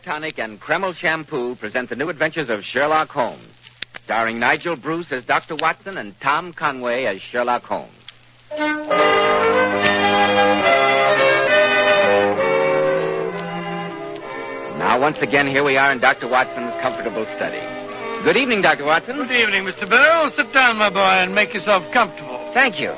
Tonic and Kreml Shampoo present the new adventures of Sherlock Holmes, starring Nigel Bruce as Dr. Watson and Tom Conway as Sherlock Holmes. Now, once again, here we are in Dr. Watson's comfortable study. Good evening, Dr. Watson. Good evening, Mr. Bell. Sit down, my boy, and make yourself comfortable. Thank you.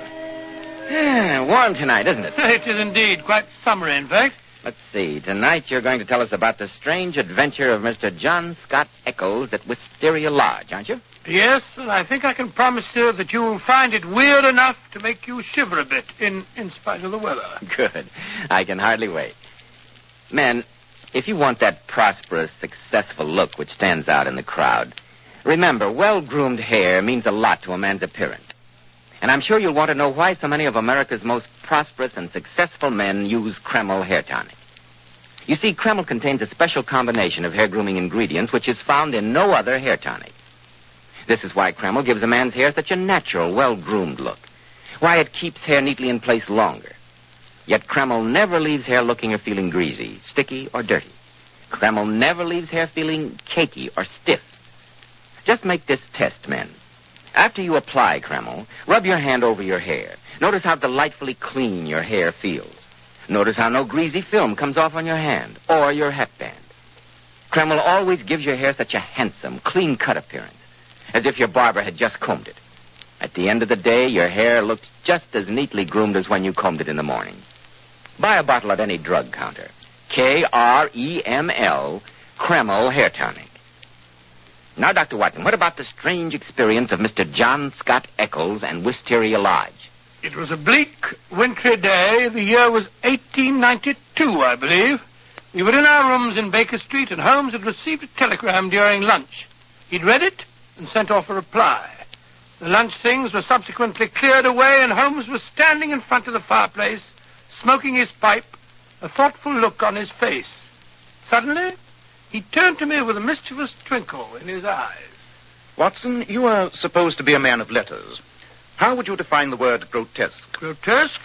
Warm tonight, isn't it? It is indeed. Quite summery, in fact. Let's see. Tonight you're going to tell us about the strange adventure of Mr. John Scott Eccles at Wysteria Lodge, aren't you? Yes, and I think I can promise you that you will find it weird enough to make you shiver a bit, in spite of the weather. Good. I can hardly wait. Men, if you want that prosperous, successful look which stands out in the crowd, remember, well-groomed hair means a lot to a man's appearance. And I'm sure you'll want to know why so many of America's most prosperous and successful men use Kreml hair tonic. You see, Kreml contains a special combination of hair grooming ingredients which is found in no other hair tonic. This is why Kreml gives a man's hair such a natural, well-groomed look. Why it keeps hair neatly in place longer. Yet Kreml never leaves hair looking or feeling greasy, sticky, or dirty. Kreml never leaves hair feeling cakey or stiff. Just make this test, men. After you apply Kreml, rub your hand over your hair. Notice how delightfully clean your hair feels. Notice how no greasy film comes off on your hand or your hatband. Kreml always gives your hair such a handsome, clean-cut appearance, as if your barber had just combed it. At the end of the day, your hair looks just as neatly groomed as when you combed it in the morning. Buy a bottle at any drug counter. Kreml, Kreml Hair Tonic. Now, Dr. Watson, what about the strange experience of Mr. John Scott Eccles and Wysteria Lodge? It was a bleak, wintry day. The year was 1892, I believe. We were in our rooms in Baker Street, and Holmes had received a telegram during lunch. He'd read it and sent off a reply. The lunch things were subsequently cleared away, and Holmes was standing in front of the fireplace, smoking his pipe, a thoughtful look on his face. Suddenly, he turned to me with a mischievous twinkle in his eyes. Watson, you are supposed to be a man of letters. How would you define the word grotesque? Grotesque?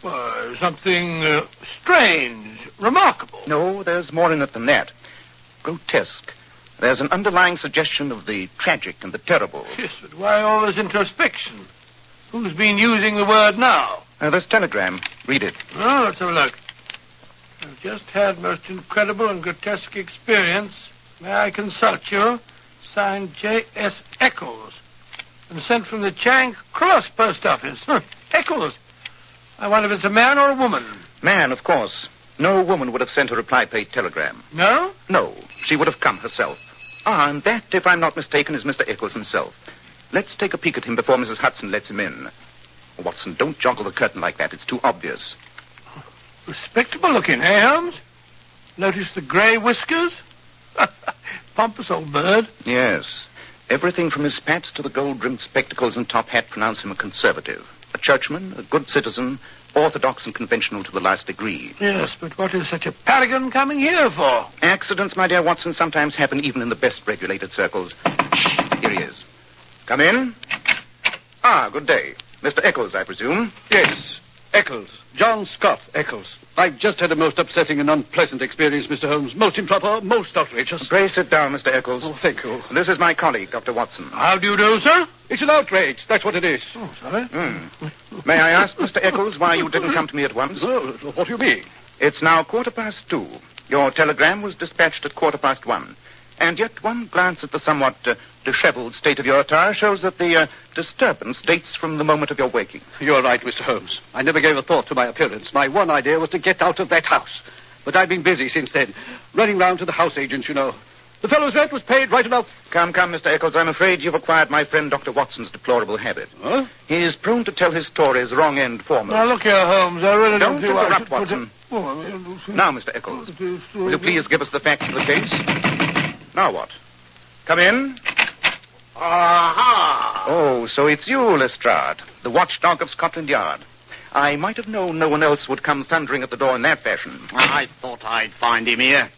Well, something strange, remarkable. No, there's more in it than that. Grotesque. There's an underlying suggestion of the tragic and the terrible. Yes, but why all this introspection? Who's been using the word now? This telegram. Read it. Oh, let's have a look. I've just had most incredible and grotesque experience. May I consult you? Signed J.S. Eccles. And sent from the Charing Cross post office. Eccles. I wonder if it's a man or a woman. Man, of course. No woman would have sent a reply-paid telegram. No? No. She would have come herself. And that, if I'm not mistaken, is Mr. Eccles himself. Let's take a peek at him before Mrs. Hudson lets him in. Watson, don't joggle the curtain like that. It's too obvious. Respectable looking, eh, Holmes? Notice the grey whiskers? Pompous old bird. Yes. Everything from his spats to the gold-rimmed spectacles and top hat pronounce him a conservative. A churchman, a good citizen, orthodox and conventional to the last degree. Yes, but what is such a paragon coming here for? Accidents, my dear Watson, sometimes happen even in the best regulated circles. Shh, here he is. Come in. Good day. Mr. Eccles, I presume. Yes, Eccles. John Scott Eccles. I've just had a most upsetting and unpleasant experience, Mr. Holmes. Most improper, most outrageous. Pray sit down, Mr. Eccles. Oh, thank you. This is my colleague, Dr. Watson. How do you do, sir? It's an outrage. That's what it is. Oh, sorry. May I ask, Mr. Eccles, why you didn't come to me at once? Oh, what do you mean? It's now 2:15. Your telegram was dispatched at 1:15. And yet one glance at the somewhat disheveled state of your attire shows that the disturbance dates from the moment of your waking. You're right, Mr. Holmes. I never gave a thought to my appearance. My one idea was to get out of that house. But I've been busy since then, running round to the house agents, you know. The fellow's rent was paid right enough. Come, Mr. Eccles, I'm afraid you've acquired my friend Dr. Watson's deplorable habit. Huh? He is prone to tell his stories wrong-end foremost. Now, look here, Holmes, I really Don't don't think interrupt, Watson. Now, Now, Mr. Eccles, will you please give us the facts of the case? Now what? Come in. Aha! Oh, so it's you, Lestrade, the watchdog of Scotland Yard. I might have known no one else would come thundering at the door in that fashion. I thought I'd find him here.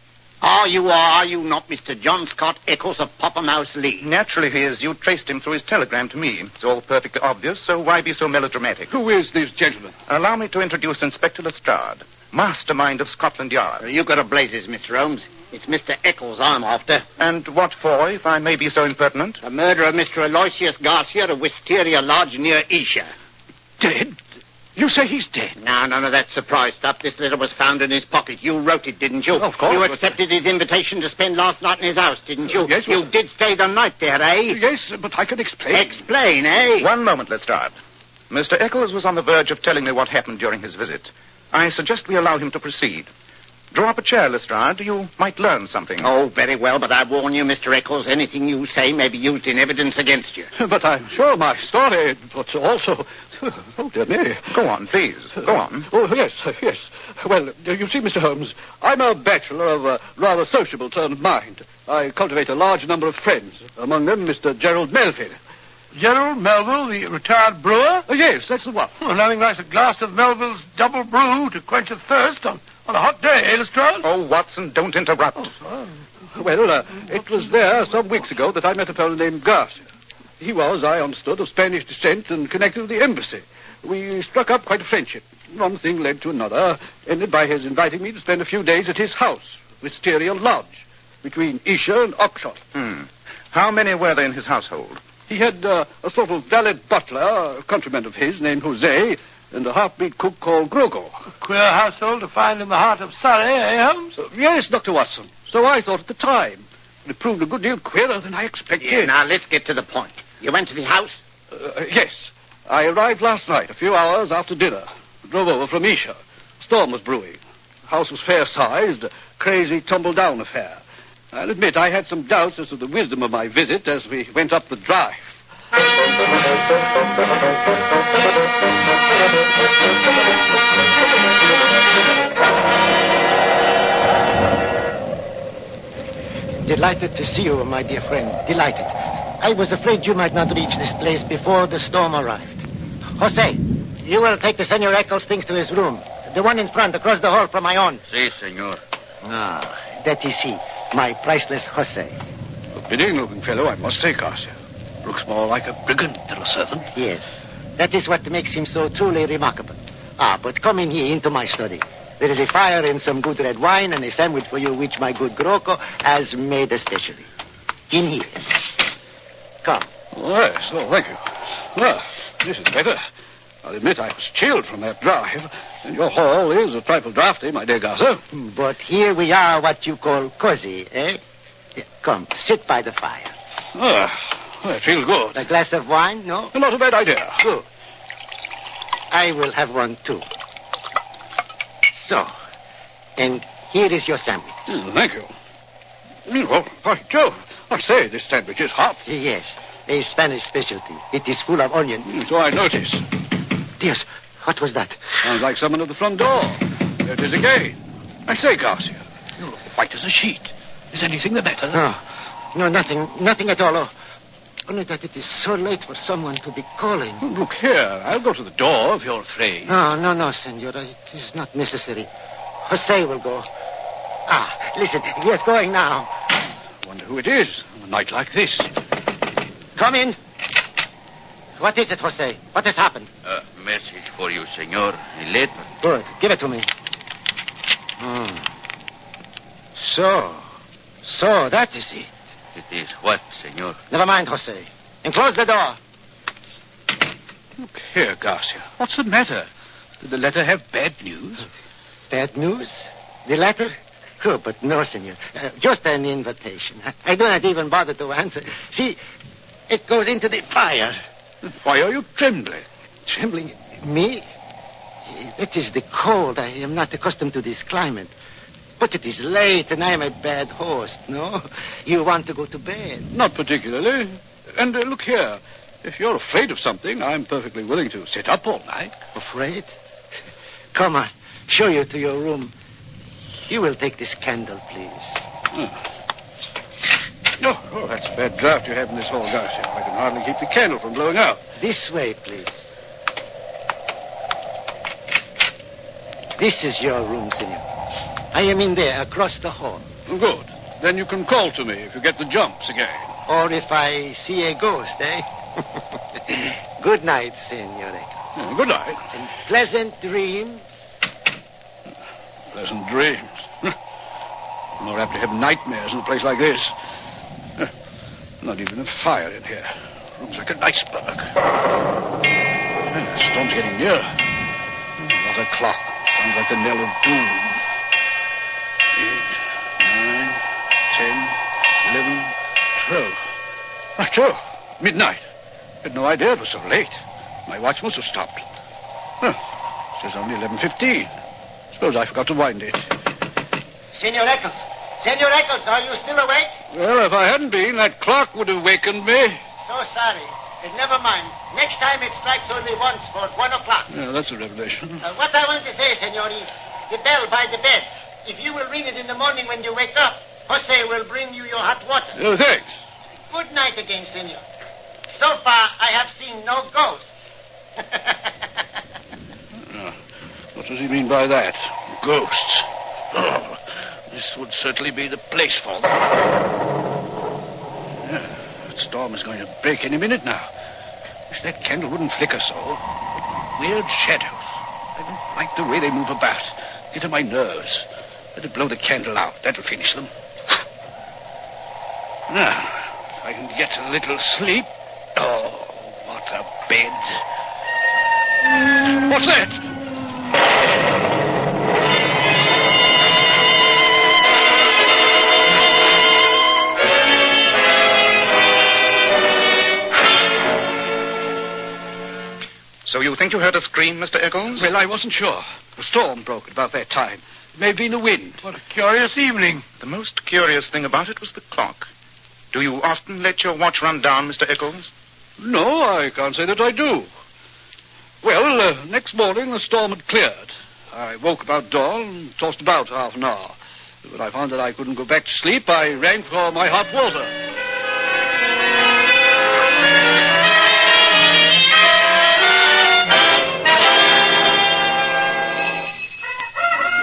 Are you not Mr. John Scott Eccles of Popham House, Lee? Naturally he is. You traced him through his telegram to me. It's all perfectly obvious, so why be so melodramatic? Who is this gentleman? Allow me to introduce Inspector Lestrade, mastermind of Scotland Yard. You got a blazes, Mr. Holmes. It's Mr. Eccles I'm after. And what for, if I may be so impertinent? The murder of Mr. Aloysius Garcia of Wysteria Lodge near Isha. Dead? You say he's dead? Now, none of that surprise stuff. This letter was found in his pocket. You wrote it, didn't you? Of course. You accepted his invitation to spend last night in his house, didn't you? Yes. You did stay the night there, eh? Yes, but I can explain. Explain, eh? One moment, Lestrade. Mr. Eccles was on the verge of telling me what happened during his visit. I suggest we allow him to proceed. Draw up a chair, Lestrade. You might learn something. Oh, very well, but I warn you, Mr. Eccles, anything you say may be used in evidence against you. But I'm sure my story, but also... Oh, dear me. Go on, please. Go on. Oh, yes. Well, you see, Mr. Holmes, I'm a bachelor of a rather sociable turn of mind. I cultivate a large number of friends, among them Mr. Gerald Melville. Gerald Melville, the retired brewer? Oh, yes, that's the one. Well, nothing like a glass of Melville's double brew to quench a thirst on a hot day, eh, Lestrade? Oh, Watson, don't interrupt. Well, it was there some weeks ago that I met a fellow named Garcia. He was, I understood, of Spanish descent and connected with the embassy. We struck up quite a friendship. One thing led to another, ended by his inviting me to spend a few days at his house, Wysteria Lodge, between Isha and Oxshott. How many were there in his household? He had a sort of valet butler, a countryman of his named Jose, and a half-breed cook called Grogo. A queer household to find in the heart of Surrey, eh, Holmes? Yes, Dr. Watson. So I thought at the time. It proved a good deal queerer than I expected. Yeah, now, let's get to the point. You went to the house? Yes. I arrived last night, a few hours after dinner. Drove over from Isha. Storm was brewing. The house was fair-sized, a crazy, tumble-down affair. I'll admit I had some doubts as to the wisdom of my visit as we went up the drive. Delighted to see you, my dear friend. Delighted. I was afraid you might not reach this place before the storm arrived. Jose, you will take the Senor Eccles' things to his room. The one in front, across the hall from my own. Si, senor. Ah, that is he, my priceless Jose. Forbidding-looking fellow, I must say, Garcia. Looks more like a brigand than a servant. Yes, that is what makes him so truly remarkable. Ah, but come in here into my study. There is a fire and some good red wine and a sandwich for you which my good Groco has made especially. In here. Come. Oh, yes, thank you. Well, this is better. I'll admit I was chilled from that drive, and your hall is a trifle draughty, my dear Garza. But here we are what you call cozy, eh? Here, come, sit by the fire. It feels good. A glass of wine, no? Not a bad idea. Good. I will have one, too. So, and here is your sandwich. Thank you. Well, by Jove, I say, this sandwich is hot. Yes, a Spanish specialty. It is full of onion. So I notice. Dios, what was that? Sounds like someone at the front door. There it is again. I say, Garcia, you look white as a sheet. Is anything the matter? No, nothing at all. Only that it is so late for someone to be calling. Look here, I'll go to the door if you're afraid. No, senora, it is not necessary. Jose will go. Ah, listen, he is going now. Wonder who it is on a night like this. Come in. What is it, Jose? What has happened? Message for you, senor. A letter. Good. Give it to me. So, that is it. It is what, senor? Never mind, Jose. And close the door. Look here, Garcia. What's the matter? Did the letter have bad news? Bad news? The letter? Oh, but no, senor. Just an invitation. I do not even bother to answer. See, it goes into the fire. Why are you trembling? Trembling? Me? It is the cold. I am not accustomed to this climate. But it is late, and I am a bad host, no? You want to go to bed? Not particularly. And look here. If you're afraid of something, I'm perfectly willing to sit up all night. Afraid? Come on. Show you to your room. You will take this candle, please. Oh, that's a bad draught you have in this hall, Garcia. I can hardly keep the candle from blowing out. This way, please. This is your room, senor. I am in there, across the hall. Good. Then you can call to me if you get the jumps again. Or if I see a ghost, eh? Good night, senor. Good night. And pleasant dreams. Pleasant dreams. More apt to have nightmares in a place like this. Not even a fire in here. Looks like an iceberg. The storm's getting nearer. What a clock. Sounds like the knell of doom. 8, 9, 10, 11, 12. Right, 12. Midnight. Had no idea it was so late. My watch must have stopped. It says only 11:15. Suppose I forgot to wind it. Senor Eccles. Senor Eccles, are you still awake? Well, if I hadn't been, that clock would have wakened me. So sorry. But never mind. Next time it strikes only once for 1 o'clock. Yeah, that's a revelation. What I want to say, senor, is the bell by the bed. If you will ring it in the morning when you wake up, Jose will bring you your hot water. Oh, thanks. Good night again, senor. So far, I have seen no ghosts. What does he mean by that? Ghosts. Oh, this would certainly be the place for them. Yeah, that storm is going to break any minute now. Wish that candle wouldn't flicker so. Weird shadows. I don't like the way they move about. Get on my nerves. Better blow the candle out. That'll finish them. Now, if I can get a little sleep. Oh, what a bed. What's that? So you think you heard a scream, Mr. Eccles? Well, I wasn't sure. The storm broke at about that time. It may have been the wind. What a curious evening. The most curious thing about it was the clock. Do you often let your watch run down, Mr. Eccles? No, I can't say that I do. Well, next morning the storm had cleared. I woke about dawn and tossed about half an hour. When I found that I couldn't go back to sleep, I rang for my hot water.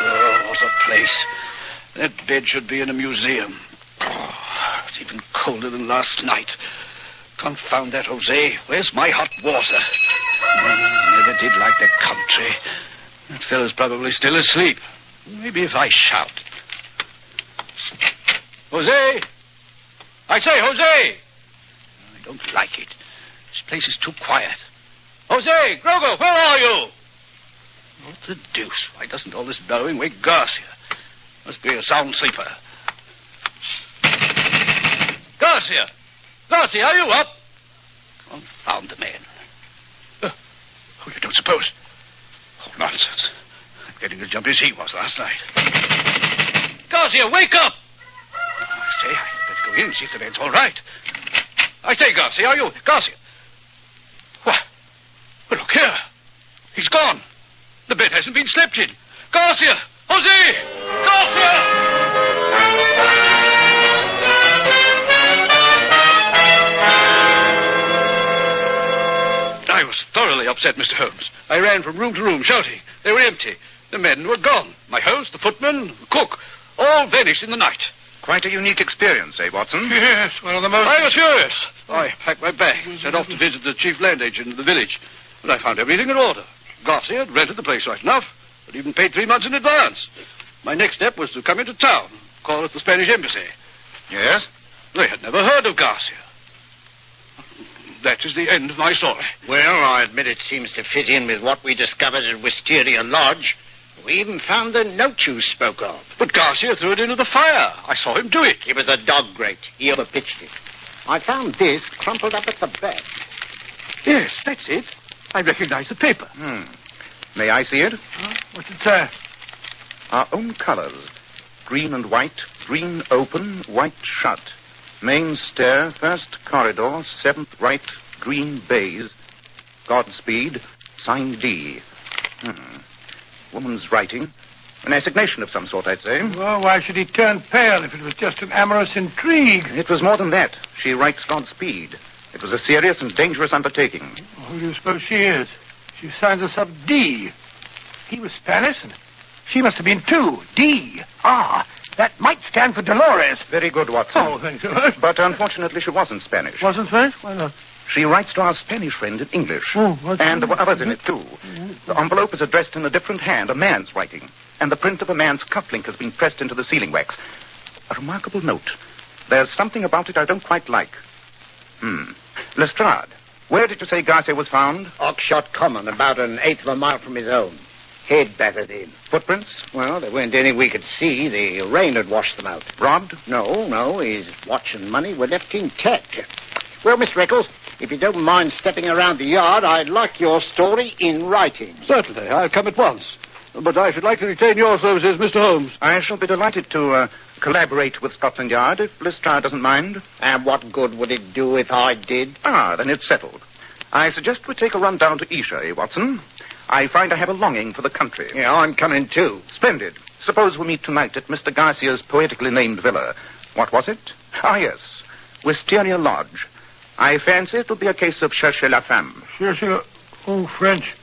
Oh, what a place. That bed should be in a museum. Oh, it's even colder than last night. Confound that, Jose. Where's my hot water? Never did like the country. That fellow's probably still asleep. Maybe if I shout. Jose! I say, Jose! I don't like it. This place is too quiet. Jose! Grogo, where are you? What the deuce? Why doesn't all this bellowing wake Garcia? Must be a sound sleeper. Garcia! Garcia, are you up? Confound the man. Oh, you don't suppose? Oh, nonsense. I'm getting as jumpy as he was last night. Garcia, wake up! I say, I better go in and see if the man's all right. I say, Garcia, are you... Garcia! What? Well, look here. He's gone. The bed hasn't been slept in. Garcia! Jose! Garcia! I was thoroughly upset, Mr. Holmes. I ran from room to room, shouting. They were empty. The men were gone. My host, the footman, the cook, all vanished in the night. Quite a unique experience, eh, Watson? Yes, one of the most... I was furious. I packed my bag, set off to visit the chief land agent in the village. But I found everything in order. Garcia had rented the place right enough, but even paid 3 months in advance. My next step was to come into town, call at the Spanish embassy. Yes? They had never heard of Garcia. That is the end of my story. Well, I admit it seems to fit in with what we discovered at Wysteria Lodge. We even found the note you spoke of. But Garcia threw it into the fire. I saw him do it. It was a dog grate. He overpitched it. I found this crumpled up at the back. Yes, that's it. I recognize the paper. May I see it? What's it say? Our own colors. Green and white. Green open, white shut. Main stair, first corridor, 7th right, green baize. Godspeed, sign D. Woman's writing. An assignation of some sort, I'd say. Well, why should he turn pale if it was just an amorous intrigue? It was more than that. She writes Godspeed. It was a serious and dangerous undertaking. Well, who do you suppose she is? She signs us up D. He was Spanish, and she must have been too. D. Ah, that might stand for Dolores. Very good, Watson. Oh, thanks so much. But unfortunately, she wasn't Spanish. Wasn't Spanish? Why not? She writes to our Spanish friend in English. Oh, what's and that? there were others in it, too. The envelope is addressed in a different hand, a man's writing. And the print of a man's cufflink has been pressed into the sealing wax. A remarkable note. There's something about it I don't quite like. Lestrade, where did you say Garcia was found? Oxshot Common, about an eighth of a mile from his own. Head battered in. Footprints? Well, there weren't any we could see. The rain had washed them out. Robbed? No. His watch and money were left intact. Well, Mr. Eccles, if you don't mind stepping around the yard, I'd like your story in writing. Certainly. I'll come at once. But I should like to retain your services, Mr. Holmes. I shall be delighted to collaborate with Scotland Yard if Lestrade doesn't mind. And what good would it do if I did? Then it's settled. I suggest we take a run down to Esher, Watson. I find I have a longing for the country. Yeah, I'm coming too. Splendid. Suppose we meet tonight at Mr. Garcia's poetically named villa. What was it? Yes. Wysteria Lodge. I fancy it'll be a case of chercher la femme. Chercher... Oh, French.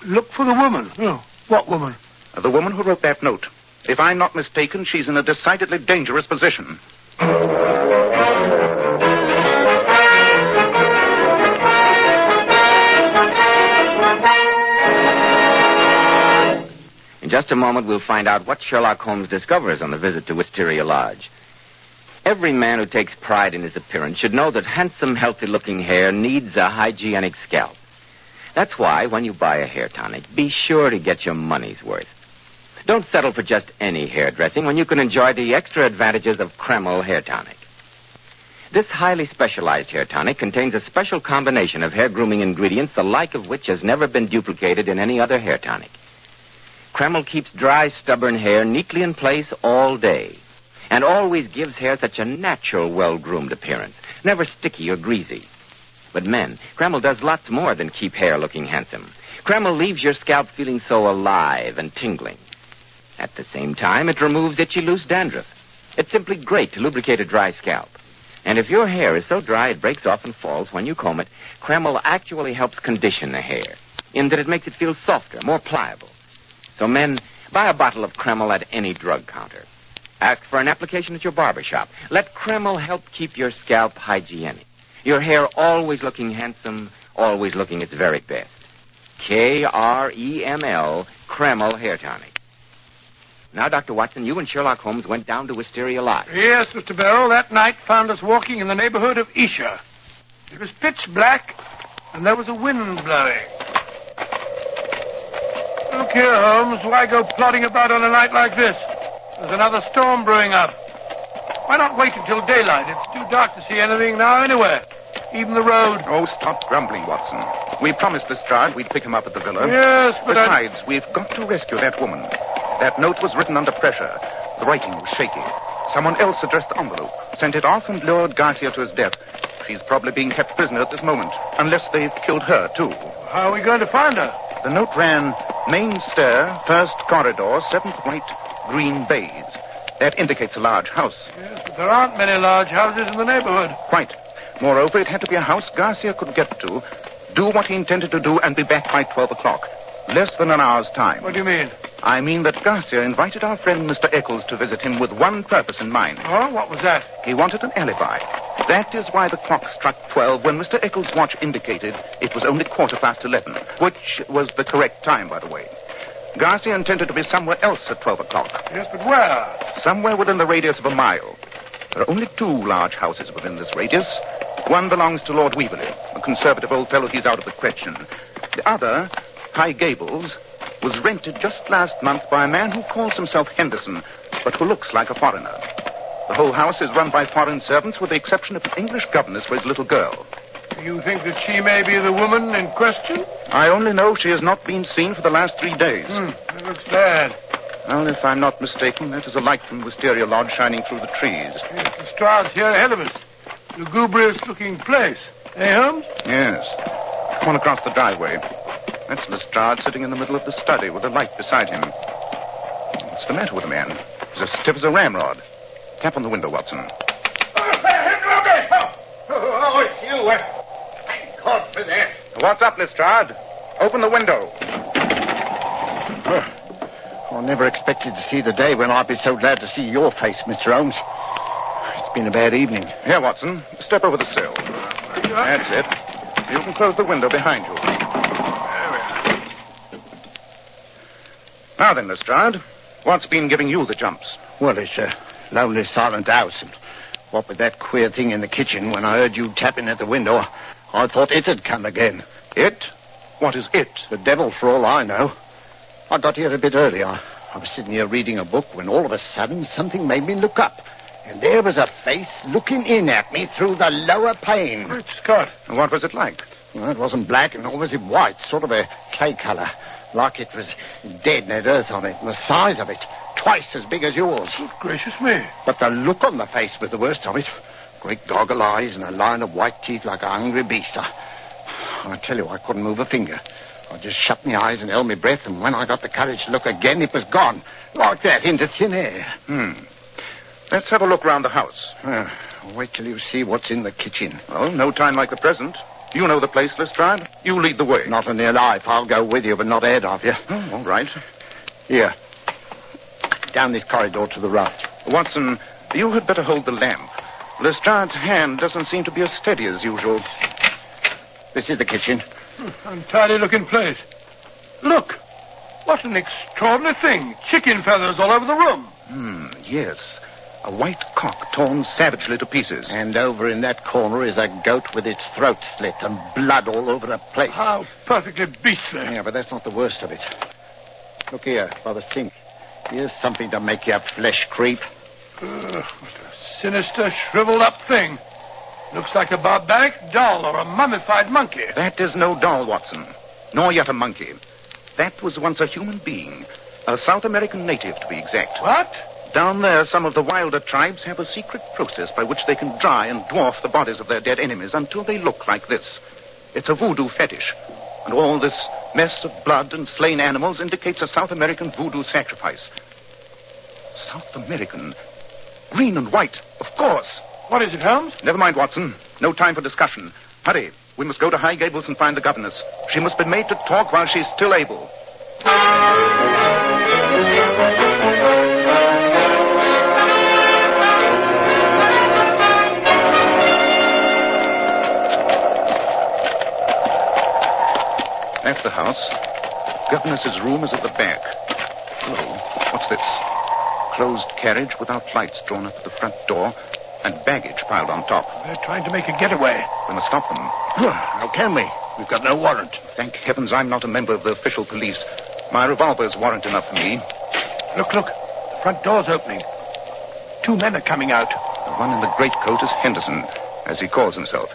Look for the woman. Oh, what woman? The woman who wrote that note. If I'm not mistaken, she's in a decidedly dangerous position. In just a moment, we'll find out what Sherlock Holmes discovers on the visit to Wysteria Lodge. Every man who takes pride in his appearance should know that handsome, healthy-looking hair needs a hygienic scalp. That's why, when you buy a hair tonic, be sure to get your money's worth. Don't settle for just any hairdressing when you can enjoy the extra advantages of Kreml hair tonic. This highly specialized hair tonic contains a special combination of hair grooming ingredients, the like of which has never been duplicated in any other hair tonic. Kreml keeps dry, stubborn hair neatly in place all day, and always gives hair such a natural, well-groomed appearance, never sticky or greasy. But men, Kreml does lots more than keep hair looking handsome. Kreml leaves your scalp feeling so alive and tingling. At the same time, it removes itchy, loose dandruff. It's simply great to lubricate a dry scalp. And if your hair is so dry it breaks off and falls when you comb it, Kreml actually helps condition the hair, in that it makes it feel softer, more pliable. So men, buy a bottle of Kreml at any drug counter. Ask for an application at your barber shop. Let Kreml help keep your scalp hygienic. Your hair always looking handsome, always looking its very best. Kreml, Kreml Hair Tonic. Now, Dr. Watson, you and Sherlock Holmes went down to Wysteria Lodge. Yes, Mr. Beryl. That night found us walking in the neighborhood of Esher. It was pitch black, and there was a wind blowing. Look here, Holmes. Why go plodding about on a night like this? There's another storm brewing up. Why not wait until daylight? It's too dark to see anything now anywhere. Even the road. Oh, stop grumbling, Watson. We promised Lestrade we'd pick him up at the villa. Yes, but Besides, we've got to rescue that woman. That note was written under pressure. The writing was shaky. Someone else addressed the envelope, sent it off, and lured Garcia to his death. She's probably being kept prisoner at this moment, unless they've killed her, too. How are we going to find her? The note ran, main stair, first corridor, 7th right, green baize. That indicates a large house. Yes, but there aren't many large houses in the neighborhood. Quite. Moreover, it had to be a house Garcia could get to, do what he intended to do, and be back by 12 o'clock. Less than an hour's time. What do you mean? I mean that Garcia invited our friend Mr. Eccles to visit him with one purpose in mind. Oh, what was that? He wanted an alibi. That is why the clock struck 12 when Mr. Eccles' watch indicated it was only 11:15, which was the correct time, by the way. Garcia intended to be somewhere else at 12 o'clock. Yes, but where? Somewhere within the radius of a mile. There are only 2 large houses within this radius. One belongs to Lord Weaverly, a conservative old fellow. He's out of the question. The other, High Gables, was rented just last month by a man who calls himself Henderson, but who looks like a foreigner. The whole house is run by foreign servants, with the exception of an English governess for his little girl. You think that she may be the woman in question? I only know she has not been seen for the last 3 days. That looks bad. Well, if I'm not mistaken, that is a light from Wysteria Lodge shining through the trees. Yes, the Lestrade's here ahead of us. Lugubrious-looking place. Eh, Holmes? Yes. Come on across the driveway. That's Lestrade sitting in the middle of the study with a light beside him. What's the matter with the man? He's as stiff as a ramrod. Tap on the window, Watson. Oh, it's you. Thank God for that. What's up, Lestrade? Open the window. I never expected to see the day when I'd be so glad to see your face, Mr. Holmes. It's been a bad evening. Here, Watson. Step over the sill. That's it. You can close the window behind you. Now then, Lestrade, what's been giving you the jumps? Well, it's lonely, silent house. And what with that queer thing in the kitchen, when I heard you tapping at the window, I thought it had come again. It? What is it? The devil, for all I know. I got here a bit earlier. I was sitting here reading a book when all of a sudden something made me look up. And there was a face looking in at me through the lower pane. Great Scott. And what was it like? Well, it wasn't black, nor was it white. Sort of a clay color. Like it was dead and had earth on it. And the size of it, twice as big as yours. Good gracious me. But the look on the face was the worst of it. Great goggle eyes and a line of white teeth like a hungry beast. I tell you, I couldn't move a finger. I just shut my eyes and held my breath, and when I got the courage to look again, it was gone. Like that, into thin air. Let's have a look round the house. Wait till you see what's in the kitchen. Well, no time like the present. You know the place, Lestrade. You lead the way. Not in your life. I'll go with you, but not ahead of you. Oh, all right. Here. Down this corridor to the right. Watson, you had better hold the lamp. Lestrade's hand doesn't seem to be as steady as usual. This is the kitchen. Untidy-looking place. Look. What an extraordinary thing. Chicken feathers all over the room. Yes. A white cock torn savagely to pieces. And over in that corner is a goat with its throat slit and blood all over the place. How perfectly beastly. Yeah, but that's not the worst of it. Look here, by the sink. Here's something to make your flesh creep. What a sinister, shriveled-up thing. Looks like a barbaric doll or a mummified monkey. That is no doll, Watson. Nor yet a monkey. That was once a human being. A South American native, to be exact. What? Down there, some of the wilder tribes have a secret process by which they can dry and dwarf the bodies of their dead enemies until they look like this. It's a voodoo fetish. And all this mess of blood and slain animals indicates a South American voodoo sacrifice. South American? Green and white, of course. What is it, Holmes? Never mind, Watson. No time for discussion. Hurry. We must go to High Gables and find the governess. She must be made to talk while she's still able. That's the house. Governess's room is at the back. Oh, what's this? Closed carriage without lights drawn up at the front door and baggage piled on top. They're trying to make a getaway. We must stop them. How can we? We've got no warrant. Thank heavens I'm not a member of the official police. My revolver's warrant enough for me. Look. The front door's opening. 2 men are coming out. The one in the greatcoat is Henderson, as he calls himself.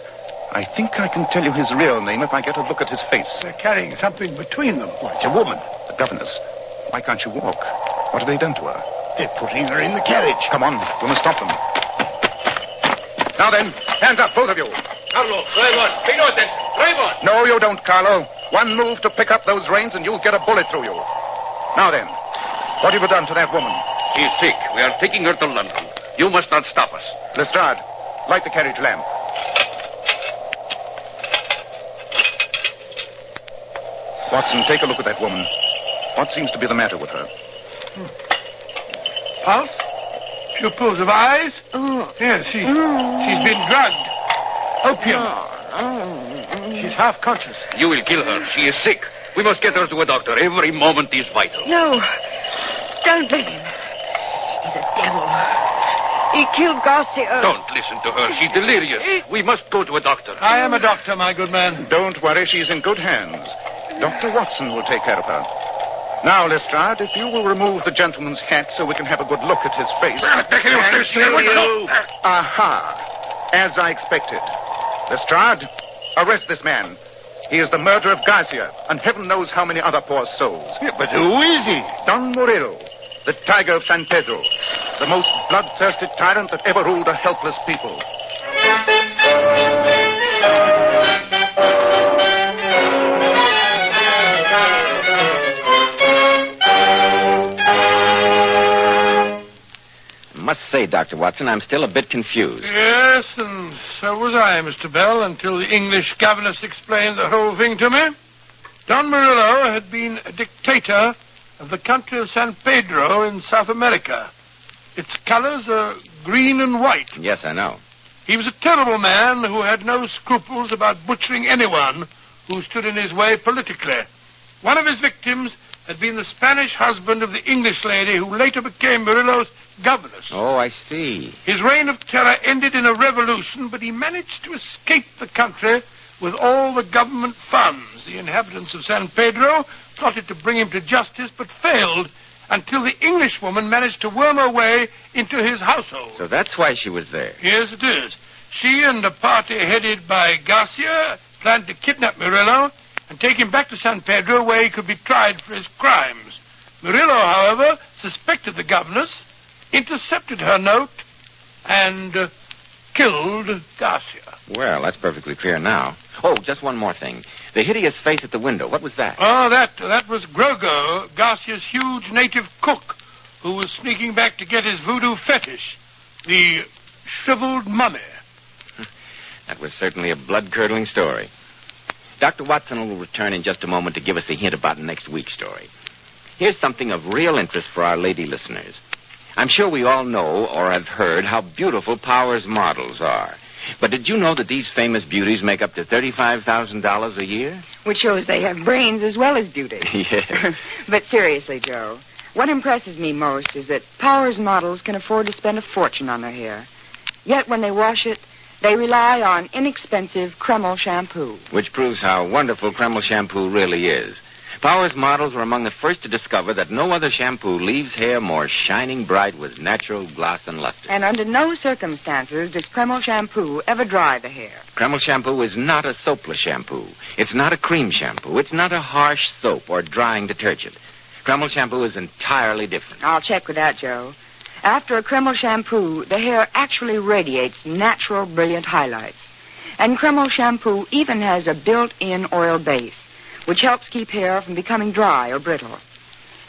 I think I can tell you his real name if I get a look at his face. They're carrying something between them. Why, it's a woman. The governess. Why can't she walk? What have they done to her? They're putting her in the carriage. Come on, we must stop them. Now then, hands up, both of you. Carlo, drive on. Pay no attention. Drive on. No, you don't, Carlo. One move to pick up those reins and you'll get a bullet through you. Now then, what have you done to that woman? She's sick. We are taking her to London. You must not stop us. Lestrade, light the carriage lamp. Watson, take a look at that woman. What seems to be the matter with her? Pulse? Pupils of eyes? Yes, she's been drugged. Opium. She's half conscious. You will kill her. She is sick. We must get her to a doctor. Every moment is vital. No. Don't let him. He's a devil. He killed Garcia. Don't listen to her. She's delirious. We must go to a doctor. I am a doctor, my good man. Don't worry, she's in good hands. Dr. Watson will take care of her. Now, Lestrade, if you will remove the gentleman's hat so we can have a good look at his face. Aha! As I expected. Lestrade, arrest this man. He is the murderer of Garcia, and heaven knows how many other poor souls. Yeah, but who is he? Don Murillo, the tiger of San Pedro, the most bloodthirsty tyrant that ever ruled a helpless people. I must say, Dr. Watson, I'm still a bit confused. Yes, and so was I, Mr. Bell, until the English governess explained the whole thing to me. Don Murillo had been a dictator of the country of San Pedro in South America. Its colors are green and white. Yes, I know. He was a terrible man who had no scruples about butchering anyone who stood in his way politically. One of his victims had been the Spanish husband of the English lady who later became Murillo's governess. Oh, I see. His reign of terror ended in a revolution, but he managed to escape the country with all the government funds. The inhabitants of San Pedro plotted to bring him to justice, but failed until the Englishwoman managed to worm her way into his household. So that's why she was there. Yes, it is. She and a party headed by Garcia planned to kidnap Murillo and take him back to San Pedro where he could be tried for his crimes. Murillo, however, suspected the governess, intercepted her note, and killed Garcia. Well, that's perfectly clear now. Oh, just one more thing. The hideous face at the window, what was that? Oh, that was Grogo, Garcia's huge native cook, who was sneaking back to get his voodoo fetish, the shriveled mummy. That was certainly a blood-curdling story. Dr. Watson will return in just a moment to give us a hint about next week's story. Here's something of real interest for our lady listeners. I'm sure we all know or have heard how beautiful Powers models are. But did you know that these famous beauties make up to $35,000 a year? Which shows they have brains as well as beauty. Yes. But seriously, Joe, what impresses me most is that Powers models can afford to spend a fortune on their hair. Yet when they wash it, they rely on inexpensive Kreml shampoo. Which proves how wonderful Kreml shampoo really is. Powers models were among the first to discover that no other shampoo leaves hair more shining bright with natural gloss and luster. And under no circumstances does Kreml shampoo ever dry the hair. Kreml shampoo is not a soapless shampoo. It's not a cream shampoo. It's not a harsh soap or drying detergent. Kreml shampoo is entirely different. I'll check with that, Joe. After a Kreml shampoo, the hair actually radiates natural, brilliant highlights. And Kreml shampoo even has a built-in oil base, which helps keep hair from becoming dry or brittle.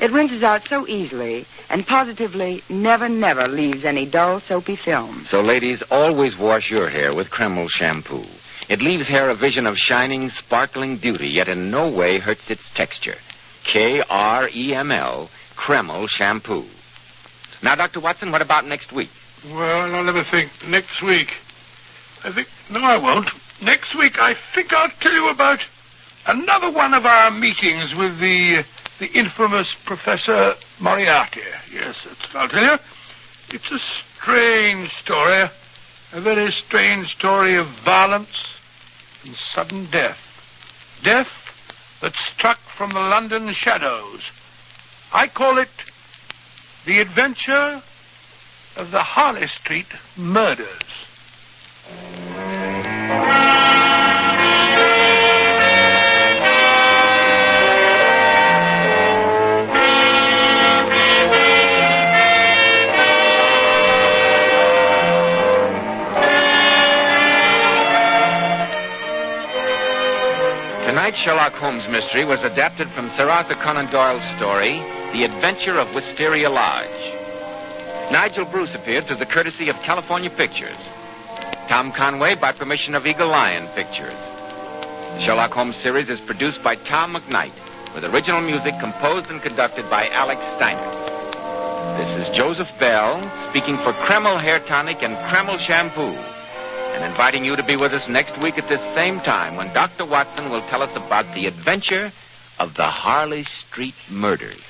It rinses out so easily and positively never leaves any dull, soapy film. So, ladies, always wash your hair with Kreml shampoo. It leaves hair a vision of shining, sparkling beauty, yet in no way hurts its texture. Kreml, Kreml shampoo. Now, Dr. Watson, what about next week? Well, I'll never think. Next week. No, I won't. Next week, I think I'll tell you about another one of our meetings with the infamous Professor Moriarty. Yes, that's what I'll tell you. It's a strange story. A very strange story of violence and sudden death. Death that struck from the London shadows. I call it The Adventure of the Harley Street Murders. Tonight's Sherlock Holmes mystery was adapted from Sir Arthur Conan Doyle's story, The Adventure of Wysteria Lodge. Nigel Bruce appeared through the courtesy of California Pictures. Tom Conway by permission of Eagle Lion Pictures. The Sherlock Holmes series is produced by Tom McKnight, with original music composed and conducted by Alex Steiner. This is Joseph Bell, speaking for Kreml Hair Tonic and Kreml Shampoo, and inviting you to be with us next week at this same time when Dr. Watson will tell us about the adventure of the Harley Street Murders.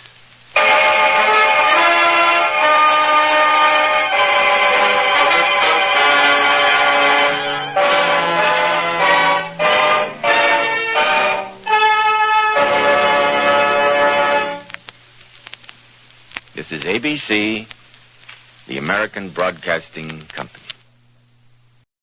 This is ABC, the American Broadcasting Company.